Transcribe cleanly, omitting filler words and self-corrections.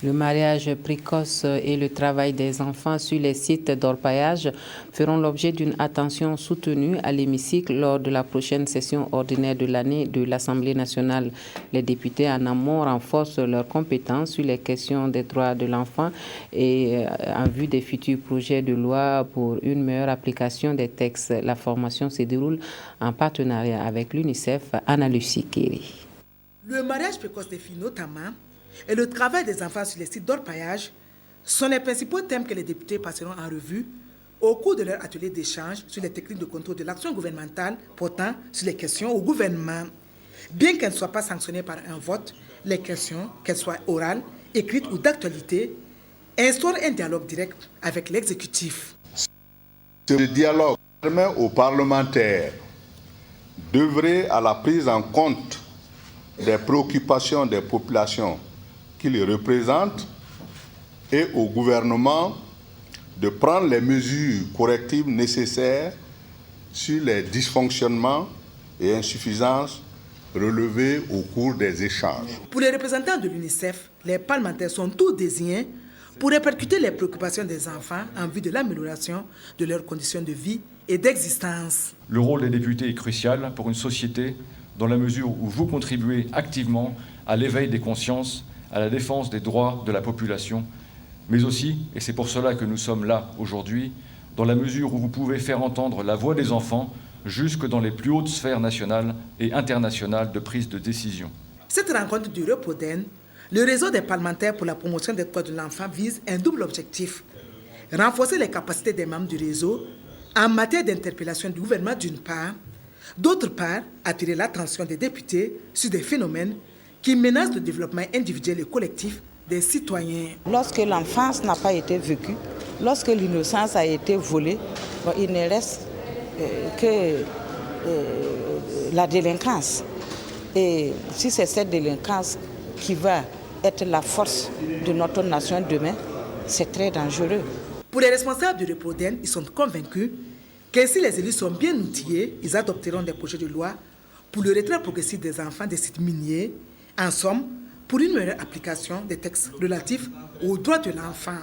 Le mariage précoce et le travail des enfants sur les sites d'orpaillage feront l'objet d'une attention soutenue à l'hémicycle lors de la prochaine session ordinaire de l'année de l'Assemblée nationale. Les députés en amont renforcent leurs compétences sur les questions des droits de l'enfant et en vue des futurs projets de loi pour une meilleure application des textes. La formation se déroule en partenariat avec l'UNICEF. Anna-Lucie Kéry. Le mariage précoce des filles notamment et le travail des enfants sur les sites d'orpaillage sont les principaux thèmes que les députés passeront en revue au cours de leur atelier d'échange sur les techniques de contrôle de l'action gouvernementale portant sur les questions au gouvernement. Bien qu'elles ne soient pas sanctionnées par un vote, les questions, qu'elles soient orales, écrites ou d'actualité, instaurent un dialogue direct avec l'exécutif. Ce dialogue permet aux parlementaires d'œuvrer à la prise en compte des préoccupations des populations qui les représentent et au gouvernement de prendre les mesures correctives nécessaires sur les dysfonctionnements et insuffisances relevés au cours des échanges. Pour les représentants de l'UNICEF, les parlementaires sont tous désignés pour répercuter les préoccupations des enfants en vue de l'amélioration de leurs conditions de vie et d'existence. Le rôle des députés est crucial pour une société dans la mesure où vous contribuez activement à l'éveil des consciences, à la défense des droits de la population, mais aussi, et c'est pour cela que nous sommes là aujourd'hui, dans la mesure où vous pouvez faire entendre la voix des enfants jusque dans les plus hautes sphères nationales et internationales de prise de décision. Cette rencontre du Repoden, le réseau des parlementaires pour la promotion des droits de l'enfant vise un double objectif: renforcer les capacités des membres du réseau en matière d'interpellation du gouvernement d'une part, d'autre part, attirer l'attention des députés sur des phénomènes qui menacent le développement individuel et collectif des citoyens. Lorsque l'enfance n'a pas été vécue, lorsque l'innocence a été volée, il ne reste que la délinquance. Et si c'est cette délinquance qui va être la force de notre nation demain, c'est très dangereux. Pour les responsables du Repoden, ils sont convaincus que si les élus sont bien outillés, ils adopteront des projets de loi pour le retrait progressif des enfants des sites miniers, en somme, pour une meilleure application des textes relatifs aux droits de l'enfant.